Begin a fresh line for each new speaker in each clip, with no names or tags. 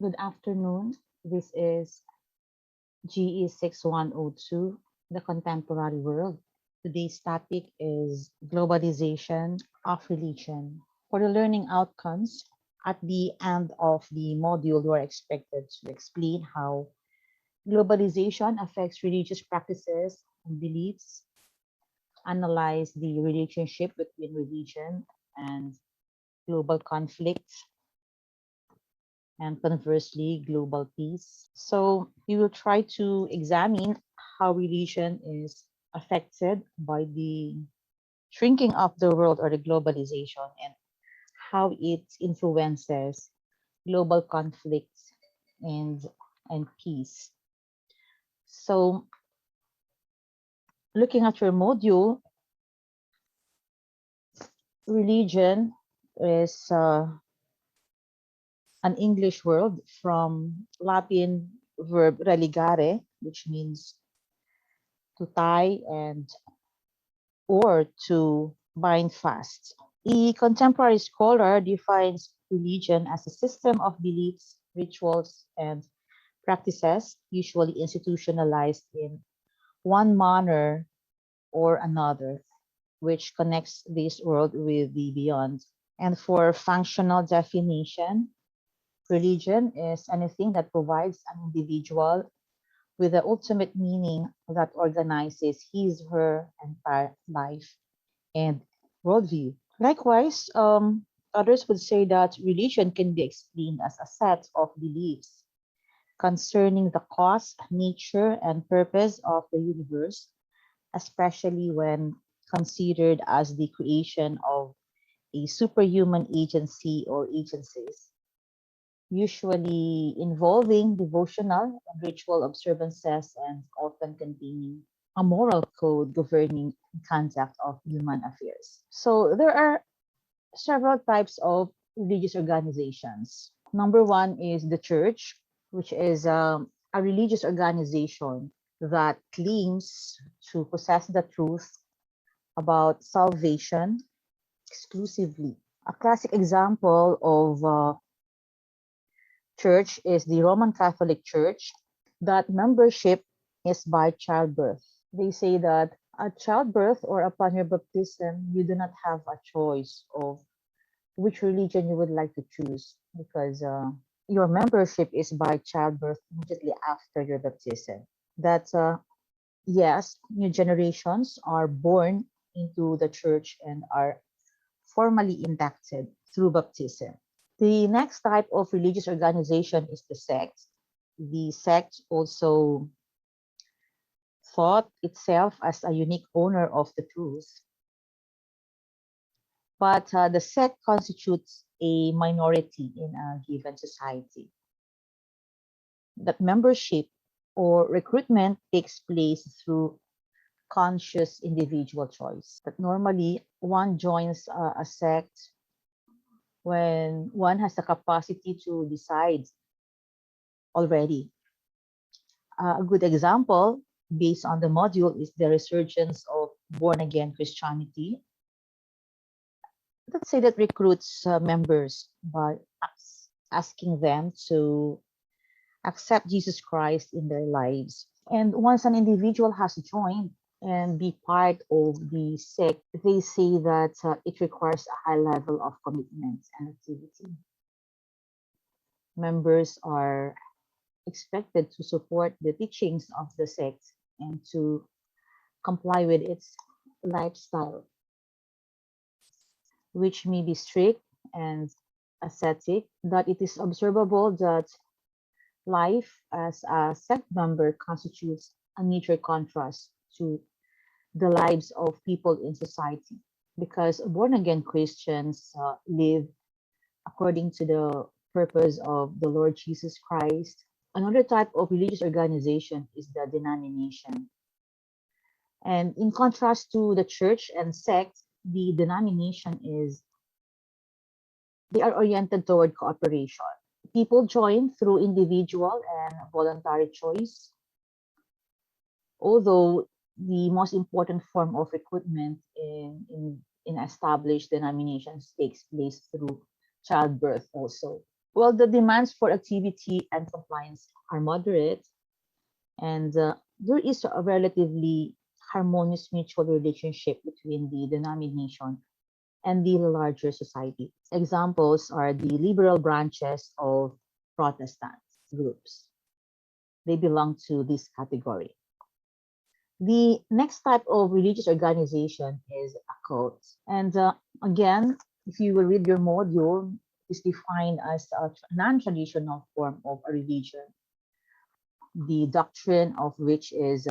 Good afternoon. This is GE 6102, the contemporary world. Today's topic is globalization of religion. For the learning outcomes, at the end of the module, you are expected to explain how globalization affects religious practices and beliefs, analyze the relationship between religion and global conflicts, and conversely, global peace. So we will try to examine how religion is affected by the shrinking of the world or the globalization and how it influences global conflicts and and peace. So looking at your module, religion is an English word from Latin verb religare, which means to tie and or to bind fast. A contemporary scholar defines religion as a system of beliefs, rituals, and practices, usually institutionalized in one manner or another, which connects this world with the beyond. And for functional definition, religion is anything that provides an individual with the ultimate meaning that organizes his, her entire life and worldview. Likewise, others would say that religion can be explained as a set of beliefs concerning the cause, nature, and purpose of the universe, especially when considered as the creation of a superhuman agency or agencies, usually involving devotional and ritual observances and often containing a moral code governing the conduct of human affairs. So there are several types of religious organizations. Number one is the church, which is a religious organization that claims to possess the truth about salvation exclusively. A classic example of church is the Roman Catholic Church, that membership is by childbirth. They say that at childbirth or upon your baptism, you do not have a choice of which religion you would like to choose because your membership is by childbirth immediately after your baptism. That yes, new generations are born into the church and are formally inducted through baptism. The next type of religious organization is the sect. The sect also thought itself as a unique owner of the truth, but the sect constitutes a minority in a given society. That membership or recruitment takes place through conscious individual choice. But normally, one joins a sect when one has the capacity to decide already. A good example, based on the module, is the resurgence of born again Christianity. Let's say that recruits members by asking them to accept Jesus Christ in their lives. And once an individual has joined and be part of the sect, they say that it requires a high level of commitment and activity. Members are expected to support the teachings of the sect and to comply with its lifestyle, which may be strict and ascetic, that it is observable that life as a sect member constitutes a major contrast to the lives of people in society because born again Christians live according to the purpose of the Lord Jesus Christ. Another type of religious organization is the denomination. And in contrast to the church and sect, the denomination is they are oriented toward cooperation. People join through individual and voluntary choice, although the most important form of recruitment in established denominations takes place through childbirth also. Well, the demands for activity and compliance are moderate, and there is a relatively harmonious mutual relationship between the denomination and the larger society. Examples are the liberal branches of Protestant groups. They belong to this category. The next type of religious organization is a cult. And again, if you will read your module, is defined as a non-traditional form of a religion, the doctrine of which is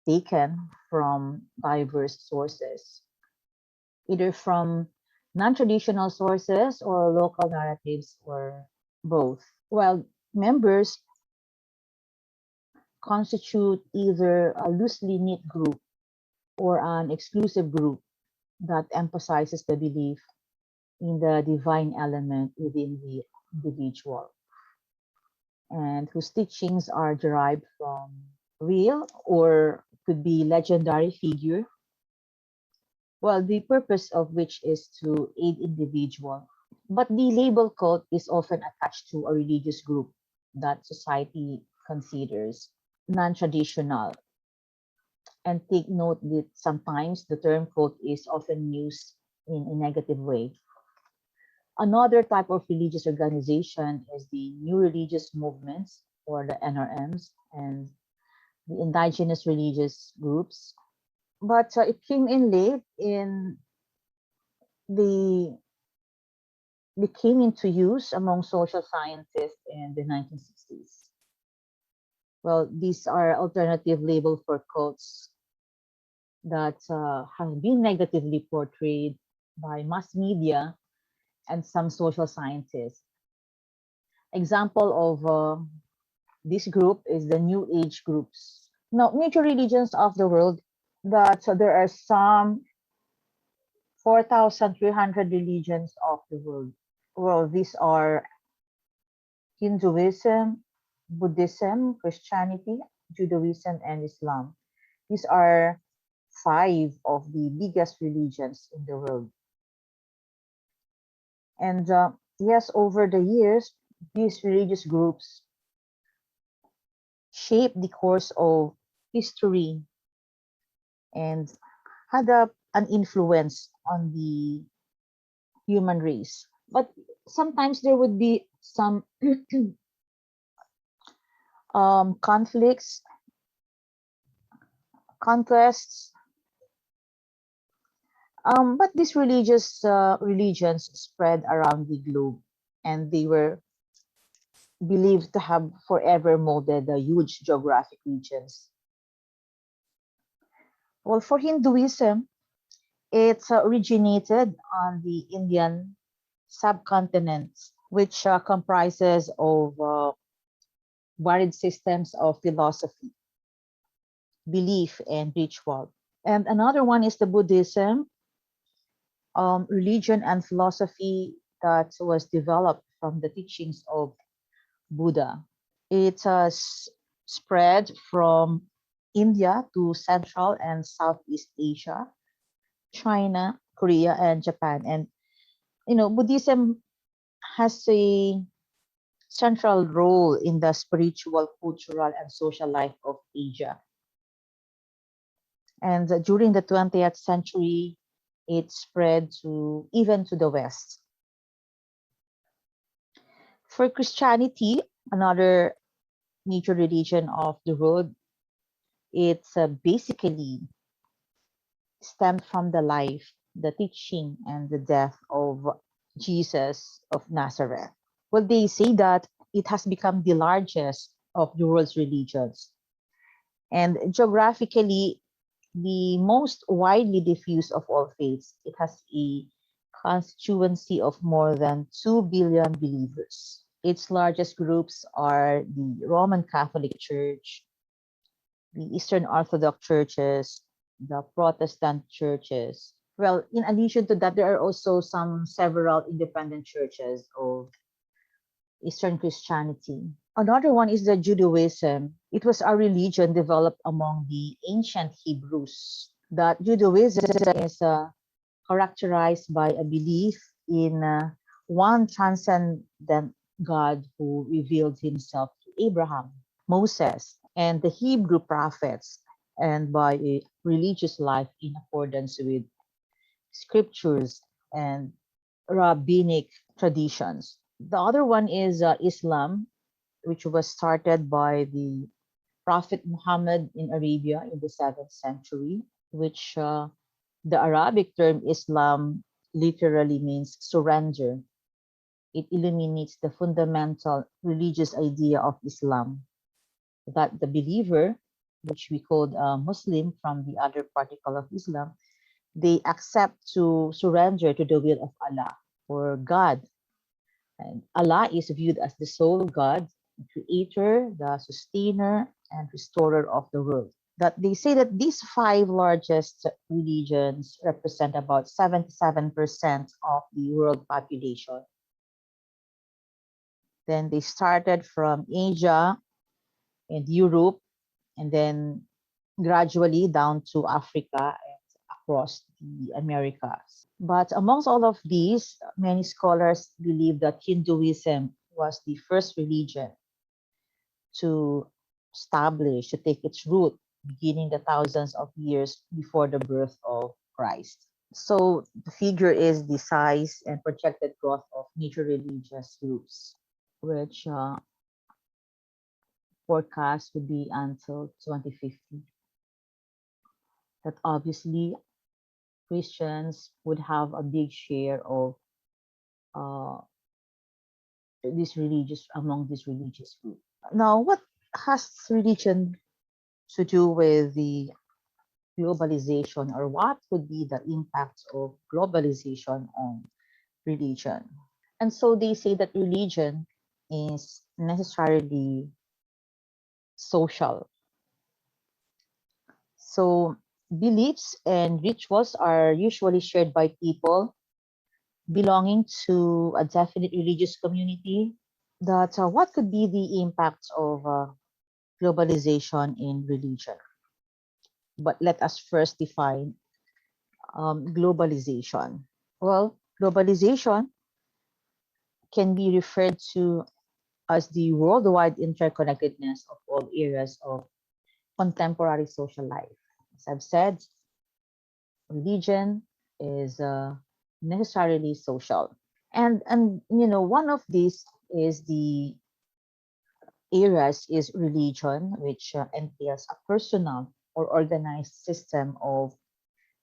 taken from diverse sources, either from non-traditional sources or local narratives or both. While members constitute either a loosely knit group or an exclusive group that emphasizes the belief in the divine element within the individual and whose teachings are derived from real or could be legendary figure, well, the purpose of which is to aid individual. But the label cult is often attached to a religious group that society considers non-traditional. And take note that sometimes the term cult is often used in a negative way. Another type of religious organization is the new religious movements or the NRMs and the indigenous religious groups. But it came in late in the they came into use among social scientists in the 1960s. Well, these are alternative labels for cults that have been negatively portrayed by mass media and some social scientists. Example of this group is the New Age groups. Now, major religions of the world, that there are some 4,300 religions of the world. Well, these are Hinduism, Buddhism, Christianity, Judaism, and Islam. These are five of the biggest religions in the world. And yes, over the years, these religious groups shaped the course of history and had an influence on the human race. But sometimes there would be some conflicts, conquests. But these religions spread around the globe, and they were believed to have forever molded the huge geographic regions. Well, for Hinduism, it's originated on the Indian subcontinent, which comprises of varied systems of philosophy, belief, and ritual. And another one is the Buddhism, religion and philosophy that was developed from the teachings of Buddha. It has spread from India to Central and Southeast Asia, China, Korea, and Japan. And Buddhism has a central role in the spiritual, cultural, and social life of Asia. And during the 20th century, it spread to even to the West. For Christianity, another major religion of the world, it's basically stemmed from the life, the teaching, and the death of Jesus of Nazareth. Well, they say that it has become the largest of the world's religions. And geographically, the most widely diffused of all faiths. It has a constituency of more than 2 billion believers. Its largest groups are the Roman Catholic Church, the Eastern Orthodox churches, the Protestant churches. Well, in addition to that, there are also several independent churches of Eastern Christianity. Another one is the Judaism. It was a religion developed among the ancient Hebrews. That Judaism is characterized by a belief in one transcendent God who revealed himself to Abraham, Moses, and the Hebrew prophets, and by a religious life in accordance with scriptures and rabbinic traditions. The other one is Islam, which was started by the Prophet Muhammad in Arabia in the 7th century, which the Arabic term Islam literally means surrender. It illuminates the fundamental religious idea of Islam, that the believer, which we called Muslim from the other particle of Islam, they accept to surrender to the will of Allah or God. And Allah is viewed as the sole God, the creator, the sustainer, and restorer of the world. That they say that these five largest religions represent about 77% of the world population. Then they started from Asia and Europe, and then gradually down to Africa and across the Americas. But amongst all of these, many scholars believe that Hinduism was the first religion to establish, to take its root, beginning the thousands of years before the birth of Christ. So the figure is the size and projected growth of major religious groups, which forecast would be until 2050. That obviously Christians would have a big share of uh, among this religious group. Now, what has religion to do with the globalization, or what would be the impact of globalization on religion? And so they say that religion is necessarily social. So beliefs and rituals are usually shared by people belonging to a definite religious community. That what could be the impact of globalization in religion? But let us first define globalization. Well, globalization can be referred to as the worldwide interconnectedness of all areas of contemporary social life. As I've said, religion is necessarily social. And one of these is the areas is religion, which entails a personal or organized system of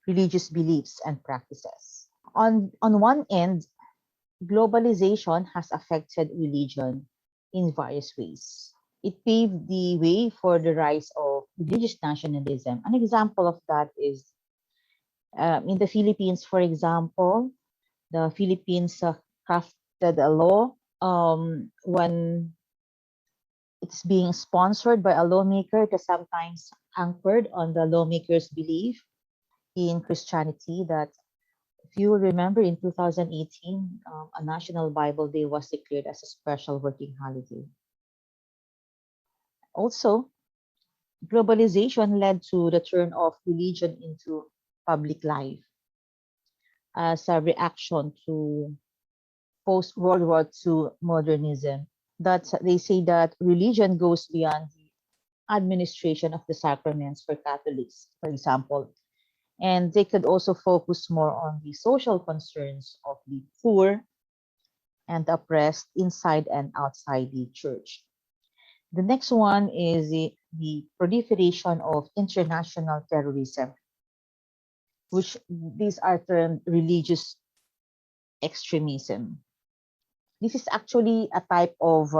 religious beliefs and practices. On one end, globalization has affected religion in various ways. It paved the way for the rise of religious nationalism. An example of that is in the Philippines, for example, the Philippines crafted a law when it's being sponsored by a lawmaker that sometimes anchored on the lawmaker's belief in Christianity. That if you remember in 2018, a National Bible Day was declared as a special working holiday. Also, globalization led to the turn of religion into public life as a reaction to post-World War II modernism. That they say that religion goes beyond the administration of the sacraments for Catholics, for example, and they could also focus more on the social concerns of the poor and the oppressed inside and outside the church. The next one is the proliferation of international terrorism, which these are termed religious extremism. This is actually a type of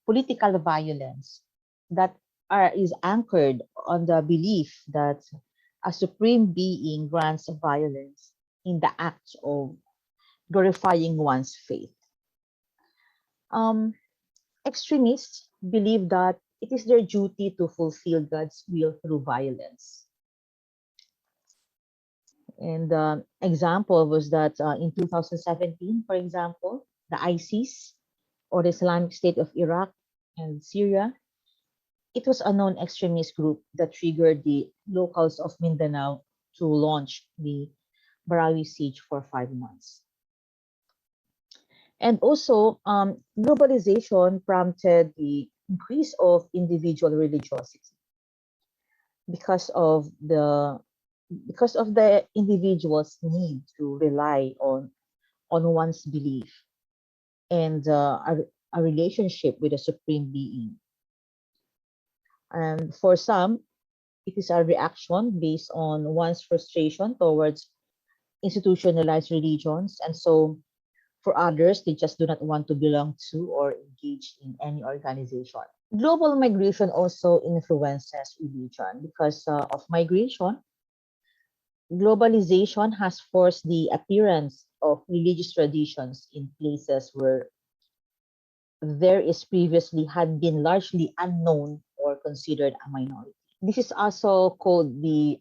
political violence that is anchored on the belief that a supreme being grants violence in the act of glorifying one's faith. Um, Extremists believe that it is their duty to fulfill God's will through violence. And the example was that in 2017, for example, the ISIS, or the Islamic State of Iraq and Syria, it was a known extremist group that triggered the locals of Mindanao to launch the Barawi siege for 5 months. And also, globalization prompted the increase of individual religiosity because of the individual's need to rely on one's belief and a relationship with a supreme being. And for some, it is a reaction based on one's frustration towards institutionalized religions. And so for others, they just do not want to belong to or engage in any organization. Global migration also influences religion because of migration. Globalization has forced the appearance of religious traditions in places where there is previously had been largely unknown or considered a minority. This is also called the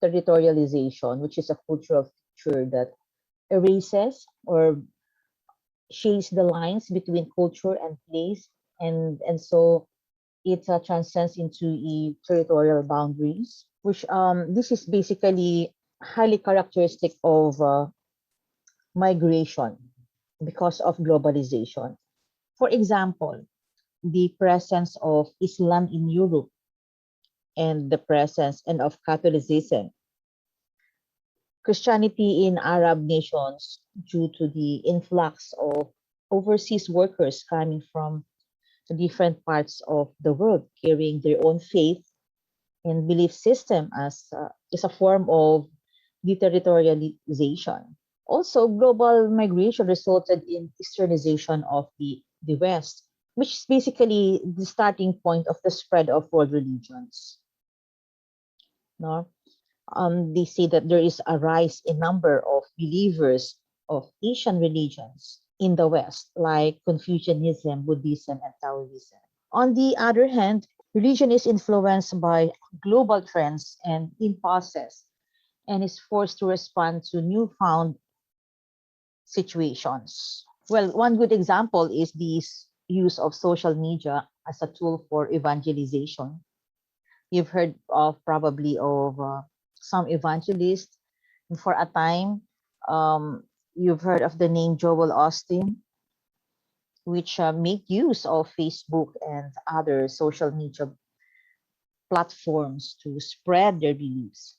territorialization, which is a cultural feature that erases or shades the lines between culture and place, and so it transcends into territorial boundaries, which this is basically highly characteristic of migration because of globalization. For example, the presence of Islam in Europe and the presence and of Catholicism, Christianity in Arab nations due to the influx of overseas workers coming from the different parts of the world carrying their own faith and belief system as is a form of deterritorialization. Also, global migration resulted in Easternization of the West, which is basically the starting point of the spread of world religions. No? They say that there is a rise in number of believers of Asian religions in the West, like Confucianism, Buddhism, and Taoism. On the other hand, religion is influenced by global trends and impulses and is forced to respond to newfound situations. Well, one good example is the use of social media as a tool for evangelization. You've heard of probably of some evangelists. For a time, you've heard of the name Joel Austin, which make use of Facebook and other social media platforms to spread their beliefs.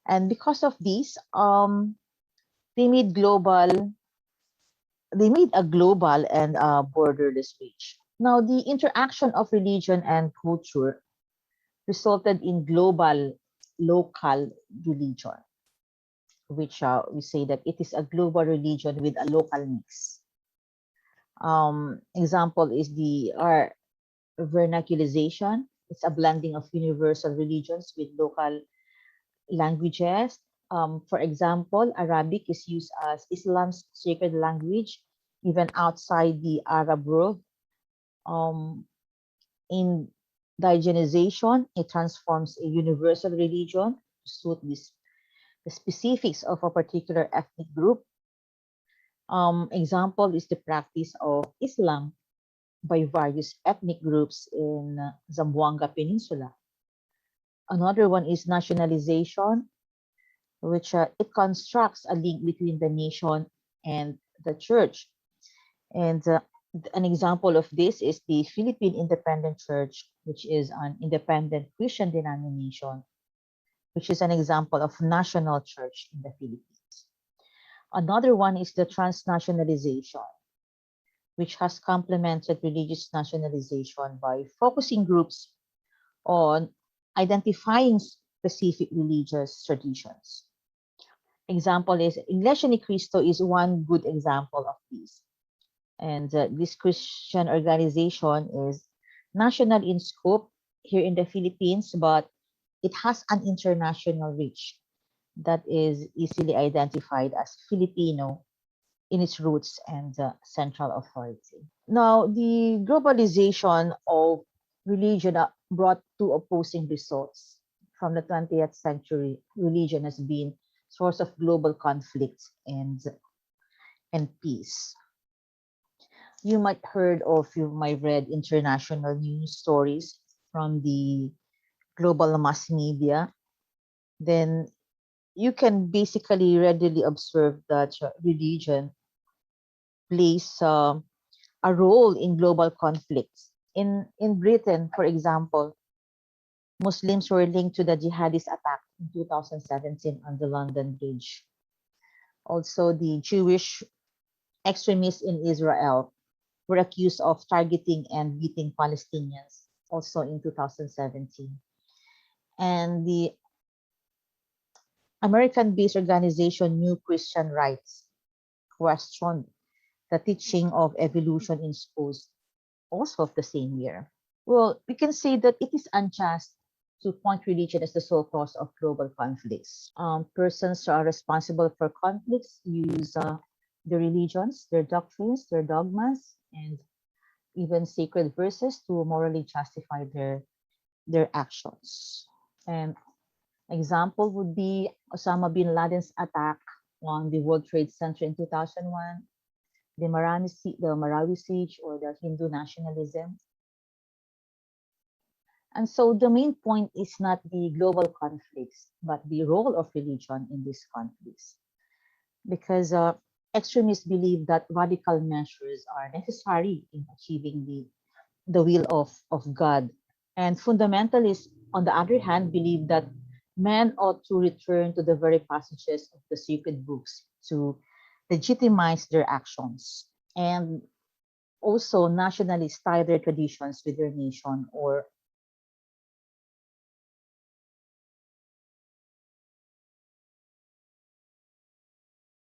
And because of this, they made a global and borderless reach. Now, the interaction of religion and culture resulted in global local religion, which we say that it is a global religion with a local mix. Example is the vernaculization. It's a blending of universal religions with local languages. For example, Arabic is used as Islam's sacred language, even outside the Arab world. In indigenization, it transforms a universal religion to suit the specifics of a particular ethnic group. Example is the practice of Islam by various ethnic groups in Zamboanga Peninsula. Another one is nationalization, which it constructs a link between the nation and the church. And an example of this is the Philippine Independent Church, which is an independent Christian denomination, which is an example of national church in the Philippines. Another one is the transnationalization, which has complemented religious nationalization by focusing groups on identifying specific religious traditions. Example is Iglesia ni Cristo is one good example of this. And this Christian organization is national in scope here in the Philippines, but it has an international reach that is easily identified as Filipino in its roots and central authority. Now, the globalization of religion brought two opposing results. From the 20th century, religion has been source of global conflict and peace. You might read international news stories from the global mass media. Then you can basically readily observe that religion plays a role in global conflicts. In Britain, for example, Muslims were linked to the jihadist attack in 2017 on the London Bridge. Also, the Jewish extremists in Israel were accused of targeting and beating Palestinians, also in 2017. And the American-based organization New Christian Rights questioned the teaching of evolution in schools, also of the same year. Well, we can say that it is unjust to point religion as the sole cause of global conflicts. Persons who are responsible for conflicts use their religions, their doctrines, their dogmas, and even sacred verses to morally justify their actions. And example would be Osama bin Laden's attack on the World Trade Center in 2001, the Marawi siege, or the Hindu nationalism. And so the main point is not the global conflicts, but the role of religion in these conflicts. Because extremists believe that radical measures are necessary in achieving the will of God. And fundamentalists, on the other hand, believe that men ought to return to the very passages of the sacred books to legitimize their actions. And also, nationalists tie their traditions with their nation or